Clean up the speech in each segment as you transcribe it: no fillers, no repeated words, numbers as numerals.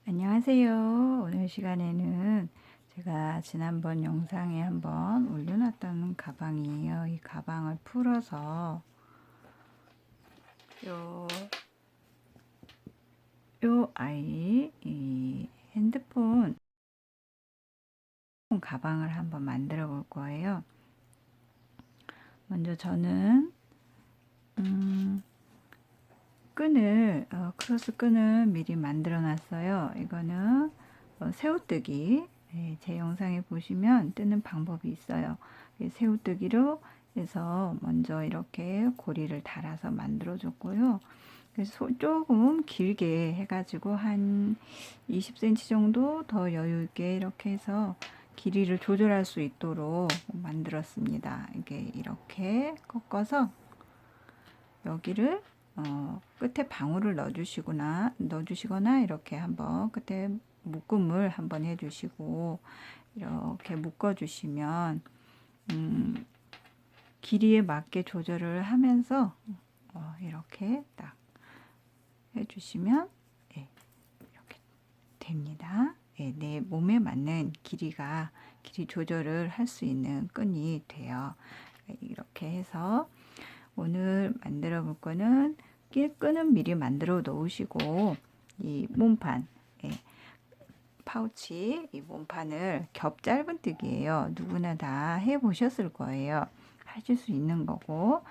안녕하세요. 오늘 시간에는 제가 지난번 영상에 한번 올려놨던 가방이에요. 이 가방을 풀어서 요 아이 이 핸드폰 가방을 한번 만들어 볼 거예요. 먼저 저는 끈을 크로스 끈을 미리 만들어 놨어요. 이거는 새우뜨기. 제 영상에 보시면 뜨는 방법이 있어요. 새우뜨기로 해서 먼저 이렇게 고리를 달아서 만들어 줬고요. 그래서 조금 길게 해가지고 한 20cm 정도 더 여유 있게 이렇게 해서 길이를 조절할 수 있도록 만들었습니다. 이게 이렇게 꺾어서 여기를 끝에 방울을 넣어주시거나 이렇게 한번 끝에 묶음을 한번 해주시고 이렇게 묶어주시면 길이에 맞게 조절을 하면서 이렇게 딱 해주시면 이렇게 됩니다. 내 몸에 맞는 길이 조절을 할 수 있는 끈이 돼요. 이렇게 해서 오늘 만들어 볼 거는 끈은 미리 만들어 놓으시고 이 몸판 파우치 이 몸판을 겹 짧은뜨기예요. 누구나 다 해 보셨을 거예요. 하실 수 있는 거고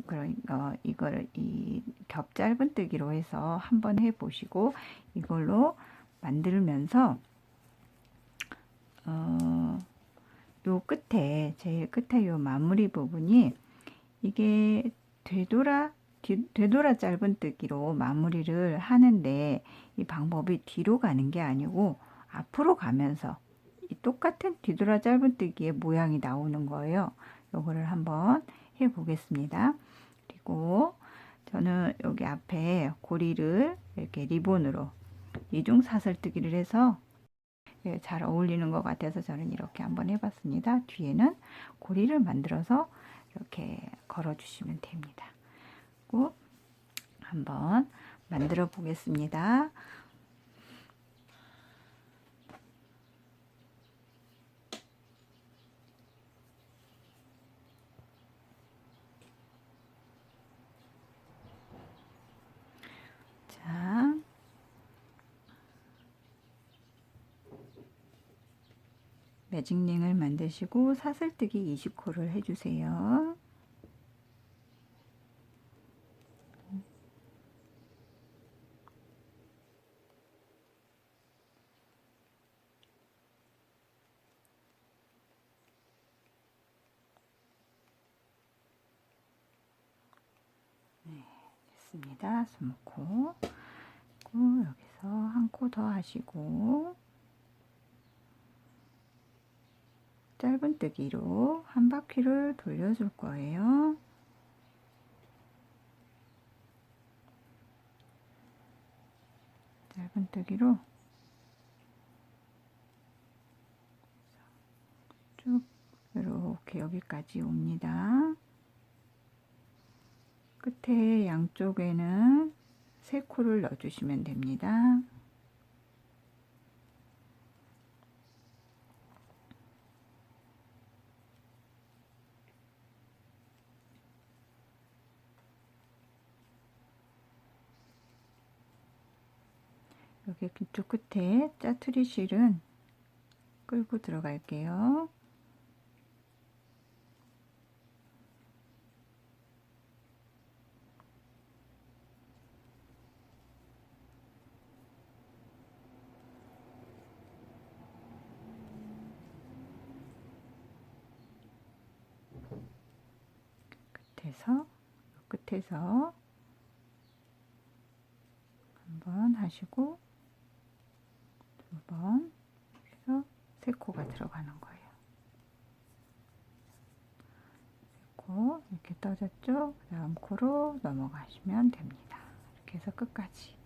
그러니까 이거를 이 겹 짧은뜨기로 해서 한번 해 보시고 이걸로 만들면서 요 끝에 제일 끝에 요 마무리 부분이 이게 되돌아 짧은뜨기로 마무리를 하는데 이 방법이 뒤로 가는 게 아니고 앞으로 가면서 이 똑같은 뒤돌아 짧은뜨기의 모양이 나오는 거예요. 요거를 한번 해 보겠습니다. 그리고 저는 여기 앞에 고리를 이렇게 리본으로 이중 사슬뜨기를 해서 잘 어울리는 것 같아서 저는 이렇게 한번 해봤습니다. 뒤에는 고리를 만들어서 이렇게 걸어 주시면 됩니다. 꼭 한번 만들어 보겠습니다. 자, 매직링을 만드시고 사슬뜨기 20코를 해주세요. 됐습니다. 숨코 여기서 한 코 더 하시고 짧은뜨기로 한 바퀴를 돌려줄 거예요. 짧은뜨기로 쭉 이렇게 여기까지 옵니다. 끝에 양쪽에는 3코를 넣어주시면 됩니다. 여기 뒤쪽 끝에 짜투리 실은 끌고 들어갈게요. 끝에서 한번 하시고 2번 해서 3코가 들어가는 거예요. 3코 이렇게 떠졌죠? 그 다음 코로 넘어가시면 됩니다. 이렇게 해서 끝까지.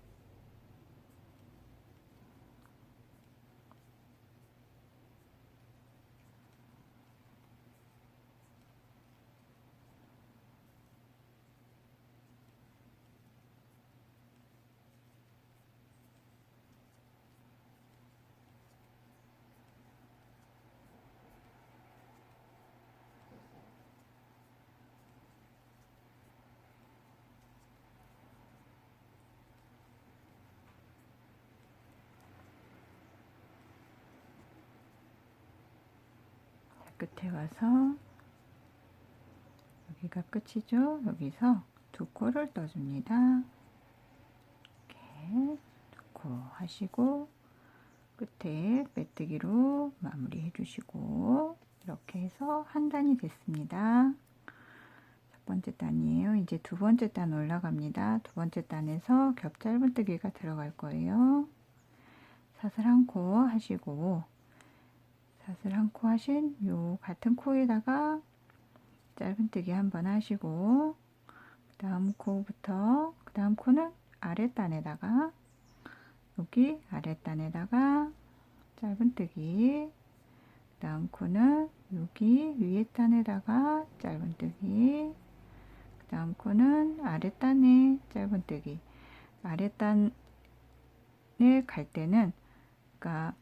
끝에 와서 여기가 끝이죠. 여기서 두 코를 떠줍니다. 이렇게 두 코 하시고 끝에 빼뜨기로 마무리해 주시고 이렇게 해서 한 단이 됐습니다. 첫 번째 단이에요. 이제 두 번째 단 올라갑니다. 두 번째 단에서 겹 짧은뜨기가 들어갈 거예요. 사슬 한 코 하시고 사슬 한 코 하신 요 같은 코에다가 짧은뜨기 한번 하시고 그 다음 코부터 그 다음 코는 아랫단에다가 여기 아랫단에다가 짧은뜨기 그 다음 코는 여기 위에 단에다가 짧은뜨기 그 다음 코는 아랫단에 짧은뜨기 아랫단에 갈 때는 그러니까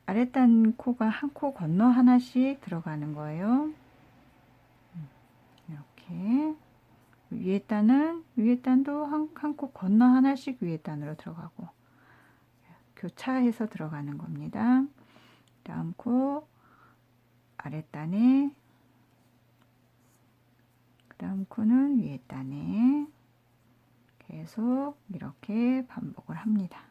아랫단 코가 한 코 건너 하나씩 들어가는 거예요. 이렇게 위에 단도 한 코 건너 하나씩 위에 단으로 들어가고 교차해서 들어가는 겁니다. 다음 코 아랫단에 그 다음 코는 위에 단에 계속 이렇게 반복을 합니다.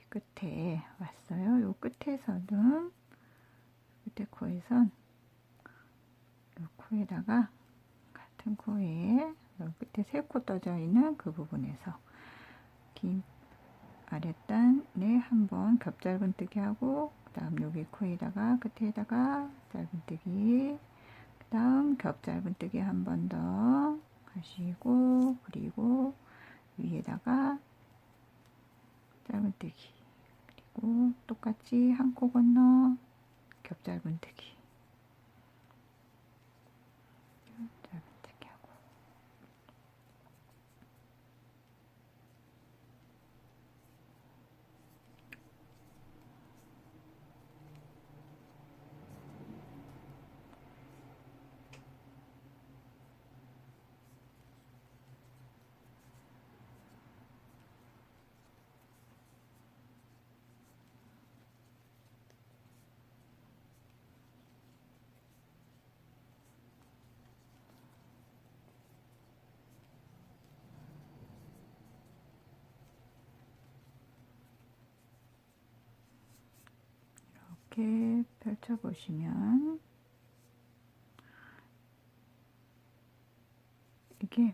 끝에 왔어요. 요 끝에서는 끝에 코에선 요 코에다가 같은 코에 요 끝에 세 코 떠져 있는 그 부분에서 긴 아랫단에 한번 겹 짧은뜨기 하고 그 다음 여기 코에다가 끝에다가 짧은뜨기 그 다음 겹 짧은뜨기 한 번 더 하시고 그리고 위에다가 짧은뜨기 그리고 똑같이 한 코 건너 겹 짧은뜨기 짧은뜨기 하고 이렇게 펼쳐 보시면 이게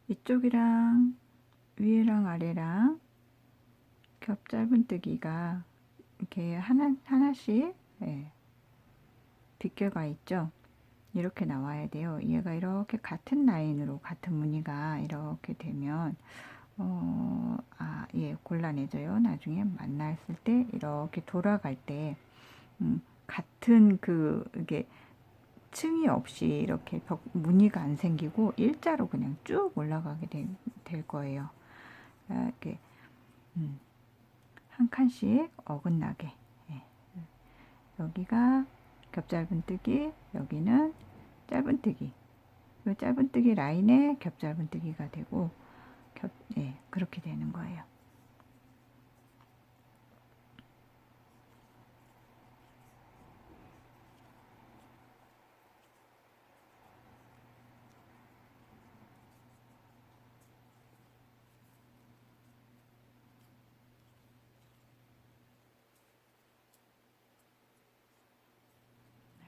이쪽이랑 위에랑 아래랑 겹 짧은뜨기가 이렇게 하나씩 예, 비껴가 있죠. 이렇게 나와야 돼요. 얘가 이렇게 같은 라인으로 같은 무늬가 이렇게 되면 예, 곤란해져요. 나중에 만났을 때 이렇게 돌아갈 때 같은 이게 층이 없이 이렇게 무늬가 안 생기고 일자로 그냥 쭉 올라가게 될 거예요. 이렇게 한 칸씩 어긋나게. 예. 여기가 겹 짧은뜨기, 여기는 짧은뜨기. 이 짧은뜨기 라인에 겹 짧은뜨기가 되고 예, 그렇게 되는 거예요.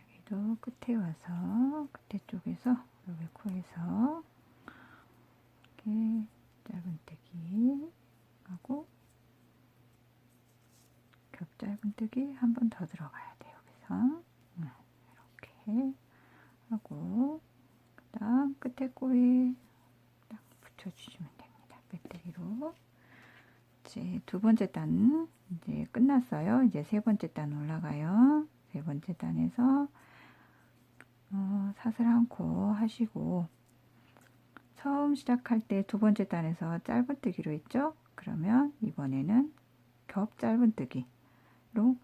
여기도 끝에 와서 끝에 쪽에서 여기 코에서 이렇게 짧은뜨기 하고 겹 짧은뜨기 끝에 딱 붙여주시면 됩니다. 빼뜨기로. 이제 두 번째 단 이제 끝났어요. 이제 세 번째 단 올라가요. 세 번째 단에서 사슬 한 코 하시고, 처음 시작할 때 두 번째 단에서 짧은뜨기로 했죠? 그러면 이번에는 겹 짧은뜨기로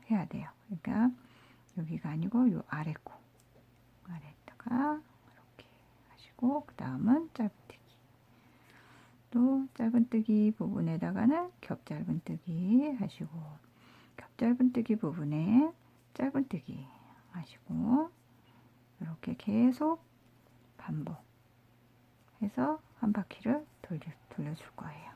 해야 돼요. 그러니까 여기가 아니고 요 아래 코 아래에다가 이렇게 하시고, 그 다음은 짧은뜨기, 또 짧은뜨기 부분에다가는 겹 짧은뜨기 하시고, 겹 짧은뜨기 부분에 짧은뜨기 하시고, 이렇게 계속 반복해서 한 바퀴를 돌려줄 거예요.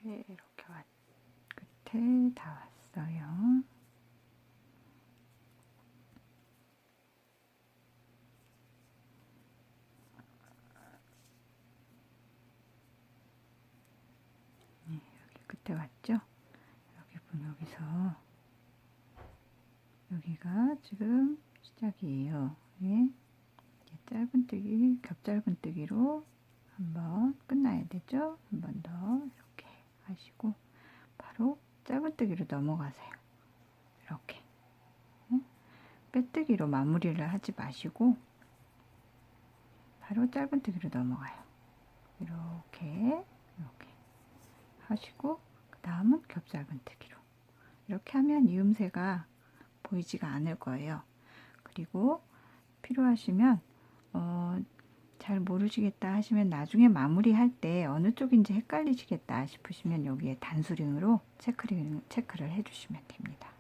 이렇게 끝에 다 왔어요. 여기 끝에 왔죠? 여기서 여기가 지금 시작이에요. 예? 짧은뜨기, 겹 짧은뜨기로 한번 끝나야 되죠? 한 번 더 이렇게 하시고 바로 짧은뜨기로 넘어가세요. 이렇게 빼뜨기로 마무리를 하지 마시고 바로 짧은뜨기로 넘어가요. 이렇게 하시고, 그 다음은 겹 짧은뜨기로. 이렇게 하면 이음새가 보이지가 않을 거예요. 그리고 필요하시면 잘 모르시겠다 하시면 나중에 마무리할 때 어느 쪽인지 헷갈리시겠다 싶으시면 여기에 단수링으로 체크를 해주시면 됩니다.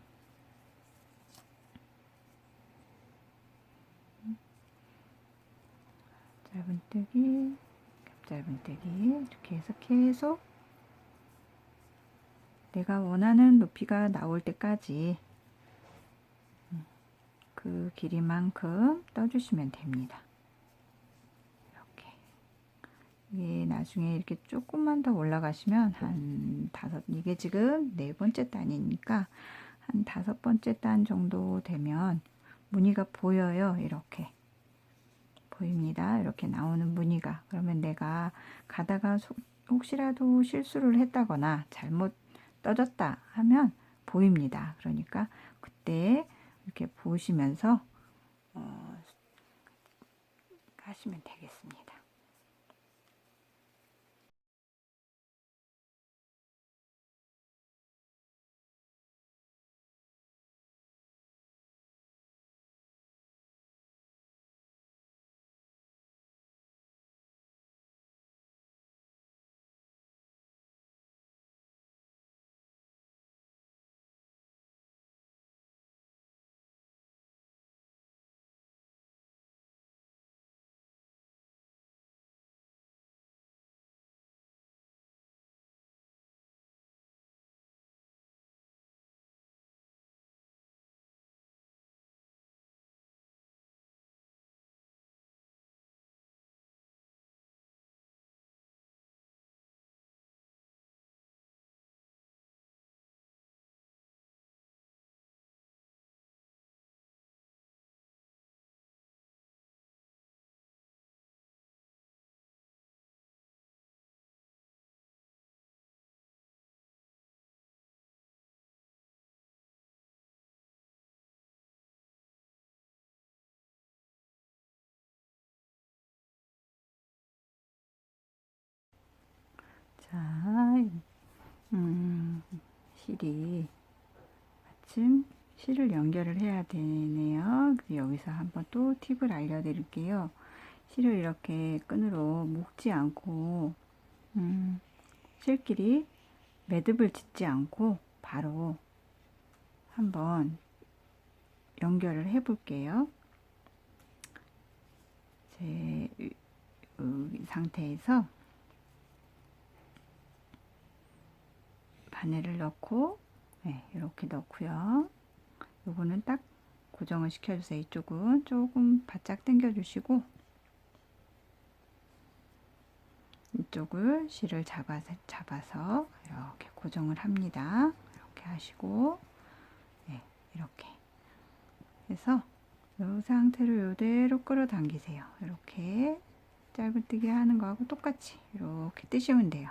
짧은뜨기, 겹짧은뜨기 이렇게 해서 계속 내가 원하는 높이가 나올 때까지 그 길이만큼 떠주시면 됩니다. 이게 나중에 이렇게 조금만 더 올라가시면 한 이게 지금 네 번째 단이니까 한 5번째 단 정도 되면 무늬가 보여요. 이렇게 보입니다. 이렇게 나오는 무늬가. 그러면 내가 가다가 혹시라도 실수를 했다거나 잘못 떠졌다 하면 보입니다. 그러니까 그때 이렇게 보시면서 하시면 되겠습니다. 자, 실이 마침 실을 연결을 해야 되네요. 여기서 한번 또 팁을 알려드릴게요. 실을 이렇게 끈으로 묶지 않고 실끼리 매듭을 짓지 않고 바로 한번 연결을 해 볼게요. 제 상태에서 바늘을 넣고 이렇게 넣고요. 요거는 딱 고정을 시켜주세요. 이쪽은 조금 바짝 당겨 주시고 이쪽을 실을 잡아서 이렇게 고정을 합니다. 이렇게 하시고 이렇게 해서 이 상태로 이대로 끌어당기세요. 이렇게 짧은뜨기 하는 거하고 똑같이 이렇게 뜨시면 돼요.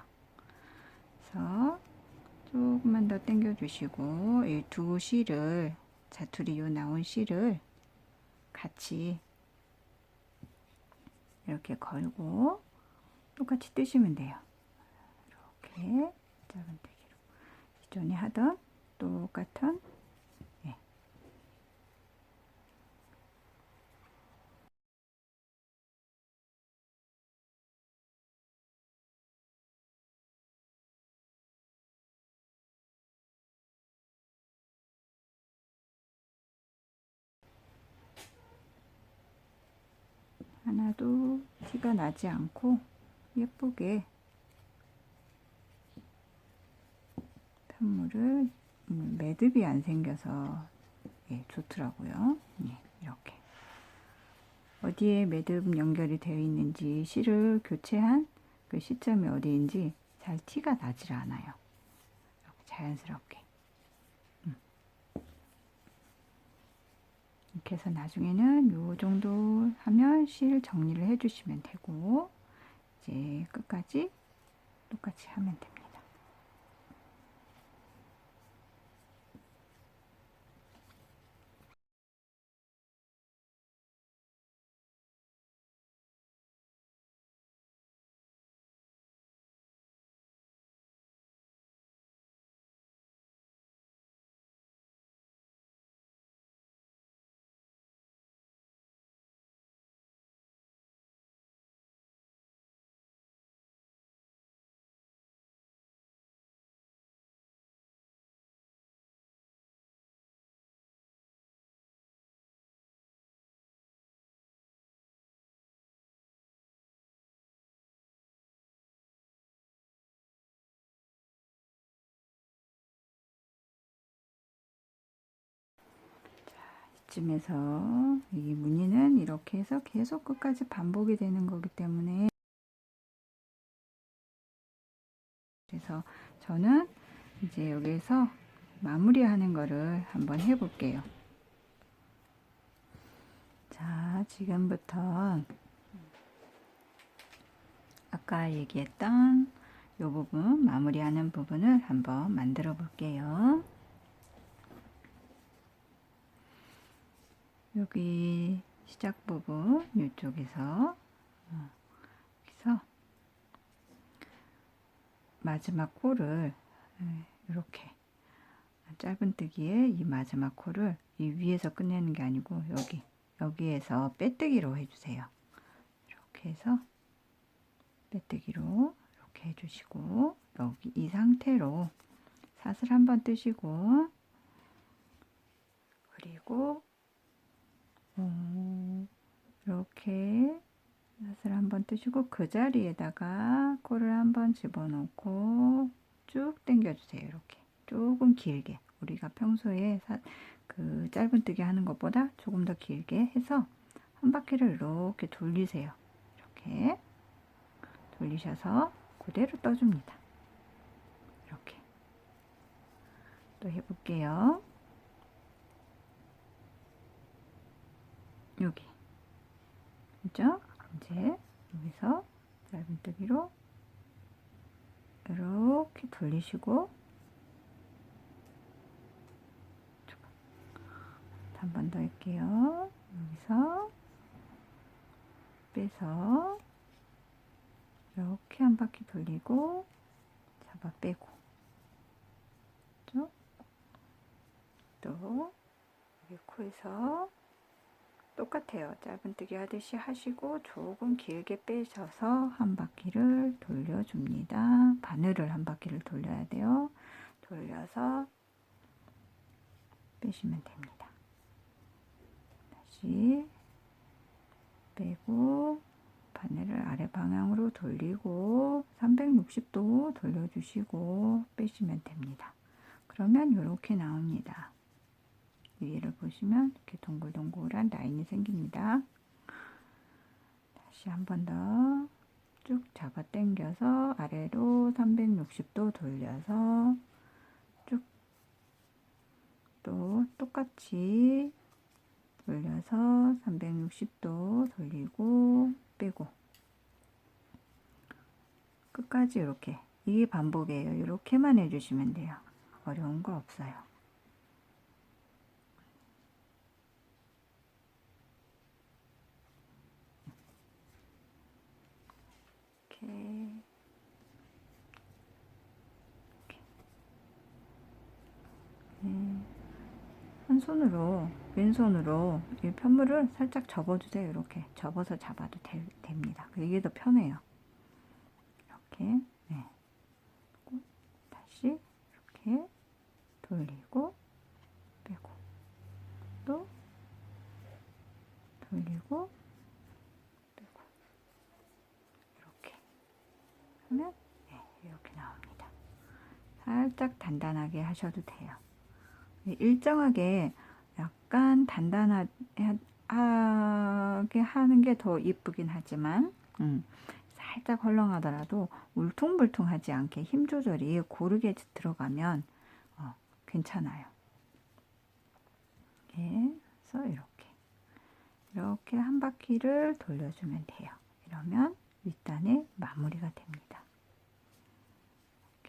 그래서 조금만 더 당겨 주시고 이 두 실을 자투리 요 나온 실을 같이 이렇게 걸고 똑같이 뜨시면 돼요. 이렇게 짧은뜨기로 기존에 하던 똑같은 하나도 티가 나지 않고 예쁘게 편물을 매듭이 안 생겨서 좋더라고요. 이렇게 어디에 매듭 연결이 되어 있는지 실을 교체한 그 시점이 어디인지 잘 티가 나질 않아요. 이렇게 자연스럽게 이렇게 해서 나중에는 요 정도 하면 실 정리를 해 주시면 되고 이제 끝까지 똑같이 하면 됩니다. 이쯤에서 이 무늬는 이렇게 해서 계속 끝까지 반복이 되는 거기 때문에 그래서 저는 이제 여기서 마무리하는 거를 한번 해볼게요. 자, 지금부터 아까 얘기했던 이 부분, 마무리하는 부분을 한번 만들어 볼게요. 여기 시작 부분 이쪽에서 여기서 마지막 코를 이렇게 짧은뜨기에 이 마지막 코를 이 위에서 끝내는 게 아니고 여기에서 빼뜨기로 해주세요. 이렇게 해서 빼뜨기로 이렇게 해주시고 여기 이 상태로 사슬 한번 뜨시고 그리고 이렇게 사슬 한번 뜨시고 그 자리에다가 코를 한번 집어넣고 쭉 당겨주세요. 이렇게 조금 길게 우리가 평소에 그 짧은뜨기 하는 것보다 조금 더 길게 해서 한 바퀴를 이렇게 돌리세요. 이렇게 돌리셔서 그대로 떠줍니다. 이렇게 또 해볼게요. 여기 그죠? 이제 여기서 짧은뜨기로 이렇게 돌리시고 한 번 더 할게요. 여기서 빼서 이렇게 한 바퀴 돌리고 잡아 빼고 또 여기 코에서 똑같아요. 짧은뜨기 하듯이 하시고 조금 길게 빼셔서 한 바퀴를 돌려줍니다. 바늘을 한 바퀴를 돌려야 돼요. 돌려서 빼시면 됩니다. 다시 빼고 바늘을 아래 방향으로 돌리고 360도 돌려주시고 빼시면 됩니다. 그러면 이렇게 나옵니다. 위를 보시면 이렇게 동글동글한 라인이 생깁니다. 다시 한 번 더 쭉 잡아 당겨서 아래로 360도 돌려서 쭉 또 똑같이 돌려서 360도 돌리고 빼고 끝까지 이렇게, 이게 반복이에요. 이렇게만 해주시면 돼요. 어려운 거 없어요. 이렇게 한 손으로, 왼손으로 이 편물을 살짝 접어주세요. 이렇게 접어서 잡아도 됩니다. 이게 더 편해요. 이렇게, 네. 다시 이렇게 돌리고 빼고 또 돌리고 빼고 이렇게 하면 네, 이렇게 나옵니다. 살짝 단단하게 하셔도 돼요. 일정하게 약간 단단하게 하는 게 더 이쁘긴 하지만 살짝 헐렁하더라도 울퉁불퉁하지 않게 힘 조절이 고르게 들어가면 괜찮아요. 그래서 이렇게 한 바퀴를 돌려주면 돼요. 이러면 윗단의 마무리가 됩니다.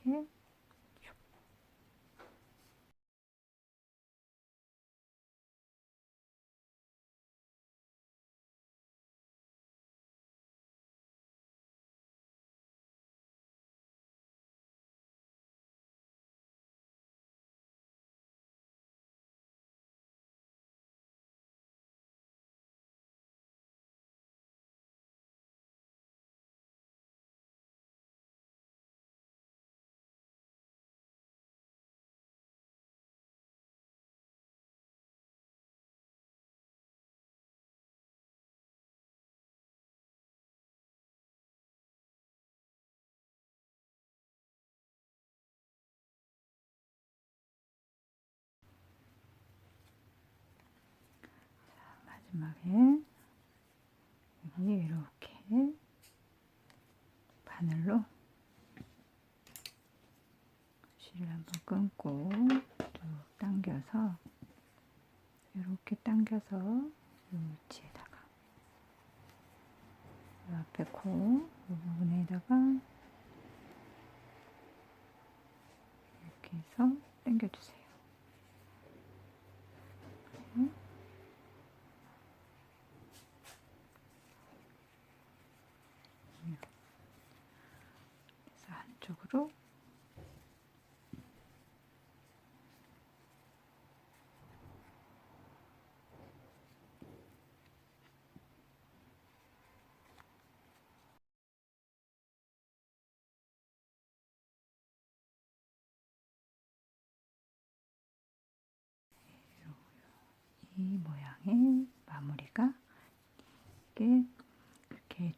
이렇게 마지막에 여기 이렇게 바늘로 실을 한번 끊고 쭉 당겨서 이렇게 당겨서 이 위치에다가 이 앞에 코 이 부분에다가 이렇게 해서 당겨주세요. 그래서 한쪽으로 이 모양의 마무리가 이렇게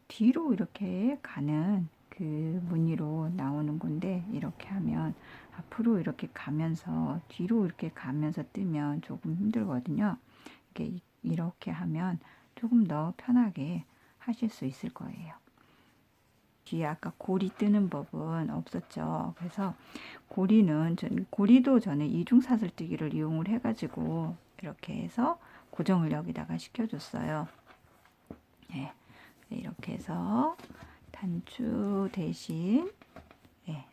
뒤로 이렇게 가는 그 무늬로 나오는 건데, 이렇게 하면 앞으로 이렇게 가면서 뒤로 이렇게 가면서 뜨면 조금 힘들거든요. 이렇게 하면 조금 더 편하게 하실 수 있을 거예요. 뒤에 아까 고리 뜨는 법은 없었죠. 그래서 고리도 저는 이중사슬뜨기를 이용을 해가지고 이렇게 해서 고정을 여기다가 시켜줬어요. 네, 이렇게 해서 단추 대신 이렇게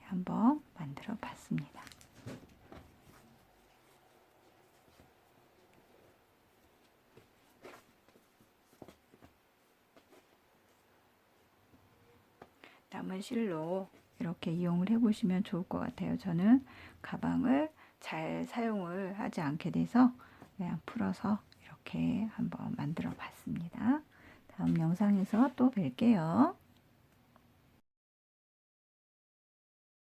한번 만들어 봤습니다. 남은 실로 이렇게 이용을 해보시면 좋을 것 같아요. 저는 가방을 잘 사용을 하지 않게 돼서 그냥 풀어서 이렇게 한번 만들어 봤습니다. 다음 영상에서 또 뵐게요.